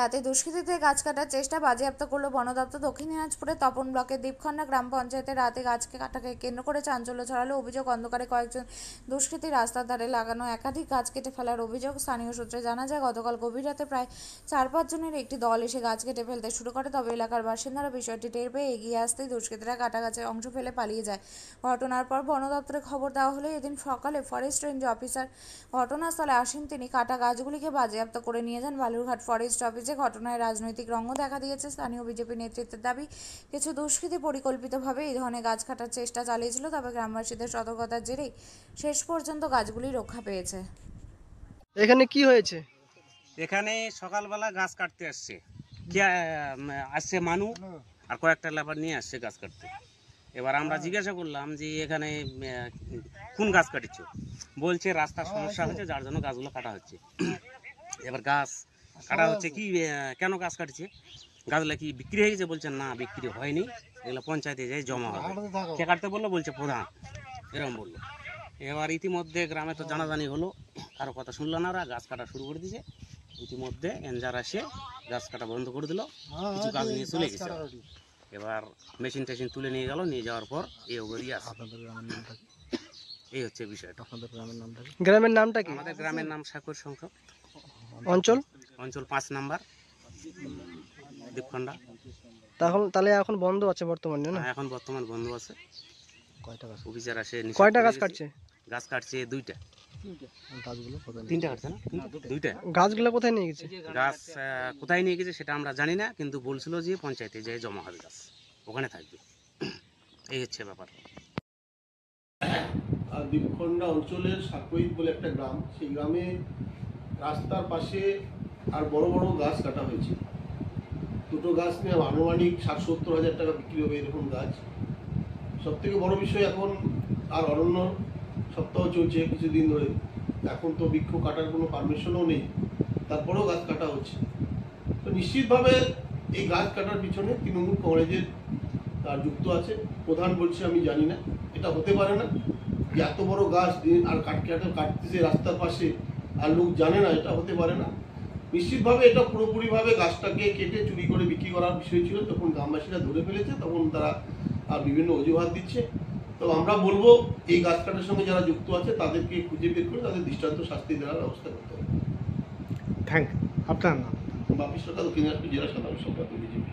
রাতে দুষ্কৃতীদের গাছ কাটার চেষ্টা বাজেয়াপ্ত করল বন দপ্তর। দক্ষিণ দিনাজপুরের তপন ব্লকের দীপখন্ডা গ্রাম পঞ্চায়েতে রাতে গাছ কাটাকে কেন্দ্র করে চাঞ্চল্য ছড়ালো। অভিযোগ, অন্ধকারে কয়েকজন দুষ্কৃতী রাস্তার ধারে লাগানো একাধিক গাছ কেটে ফেলার অভিযোগ। স্থানীয় সূত্রে জানা যায়, গতকাল গভীর রাতে প্রায় 4-5 জনের একটি দল এসে গাছ কেটে ফেলতে শুরু করে। তবে এলাকার বাসিন্দারা বিষয়টি টের পেয়ে এগিয়ে আসতেই দুষ্কৃতীরা কাটা গাছের অংশ ফেলে পালিয়ে যায়। ঘটনার পর বন দপ্তরে খবর দেওয়া হলে এদিন সকালে ফরেস্ট রেঞ্জ অফিসার ঘটনাস্থলে আসেন। তিনি কাটা গাছগুলিকে বাজেয়াপ্ত করে নিয়ে যান বালুরঘাট ফরেস্ট অফিসে। ঘটনায় রাজনৈতিক রঙও দেখা দিয়েছে। স্থানীয় বিজেপি নেতৃত্বের দাবি, কিছু দুষ্কৃতী পরিকল্পিতভাবে এই ধরনের গাছ কাটার চেষ্টা চালিয়েছিল। তবে গ্রামবাসীদের সতর্কতার জেরেই শেষ পর্যন্ত গাছগুলি রক্ষা পেয়েছে। এখানে কি হয়েছে? এখানে সকালবেলা গাছ কাটতে আসছে, আসছে মানু আর কয়েকটা লেবার নিয়ে আসছে গাছ কাটতে। এবার আমরা জিজ্ঞাসা করলাম যে এখানে কোন গাছ কাটছো, বলছে রাস্তার সমস্যা হচ্ছে যার জন্য গাছগুলো কাটা হচ্ছে। এবার গাছ কাটা হচ্ছে কি, কেন গাছ কাটছে, গাছগুলো কি বিক্রি হয়ে গেছে? বলছে না, বিক্রি হয়নি, এগুলো পঞ্চায়েতে যাই জমা হবে। কে কাটতে বললো? বলছে প্রধান, এরকম বললো। এবার ইতিমধ্যে গ্রামে তো জানাজানি হলো, কারো কথা শুনলো না, ওরা গাছ কাটা শুরু করে দিয়েছে। ইতিমধ্যে এনজার আসে গাছ কাটা বন্ধ করে দিল, কিছু গাছ নিয়ে চলে গেছে। এবার মেশিন টেশিন তুলে নিয়ে গেল, নিয়ে যাওয়ার পর এই অবধি আছে। এই হচ্ছে বিষয়টা। গ্রামের নামটা কি? আমাদের গ্রামের নাম সাকর সংখ্যক, অঞ্চল 5 নম্বর দীপখন্ডা। তাহলে এখন বন্ধ আছে বর্তমানে না? এখন বর্তমান বন্ধ আছে। অফিসার আসে। কয়টা গাছ কাটছে? গাছ কাটছে 2টা। তিনটা কাটছে না, 2টা। গাছগুলো কোথায় নিয়ে গেছে? গাছ কোথায় নিয়ে গেছে সেটা আমরা জানি না, কিন্তু বলছিল যে পঞ্চায়েতে যে জমা হবে, গাছ ওখানে থাকবে। এই হচ্ছে ব্যাপার। দীপখন্ডা অঞ্চলের সাকইত বলে একটা গ্রাম, সেই গ্রামে রাস্তার পাশে আর বড় বড় গাছ কাটা হয়েছে। দুটো গাছ নিয়ে আনুমানিক 60-70 হাজার টাকা বিক্রি হবে এরকম গাছ। সব থেকে বড় বিষয়, এখন আর অরণ্য সপ্তাহ চলছে কিছুদিন ধরে, এখন তো বৃক্ষ কাটার কোনো পারমিশনও নেই, তারপরেও গাছ কাটা হচ্ছে। তো নিশ্চিতভাবে এই গাছ কাটার পিছনে তৃণমূল কংগ্রেসের তার যুক্ত আছে। প্রধান বলছে আমি জানি না, এটা হতে পারে না যে এত বড় গাছ আর কাটতেছে রাস্তার পাশে আর লোক জানে না, এটা হতে পারে না। নিশ্চিতভাবে এটা পুরোপুরিভাবে গাছটাকে কেটে চুরি করে বিক্রি করার বিষয় ছিল। তখন গ্রামবাসীরা ধরে ফেলেছে, তখন তারা বিভিন্ন অজুহাত দিচ্ছে। তো আমরা বলবো এই গাছ কাটার সঙ্গে যারা যুক্ত আছে তাদেরকে খুঁজে বের করে তাদের দৃষ্টান্ত শাস্তি দেওয়ার ব্যবস্থা করতে হবে। থ্যাংক। আপনার নাম? বাপিস সরকার, দক্ষিণ দিনাজপুর জেলা সাধারণ সম্পাদক বিজেপি।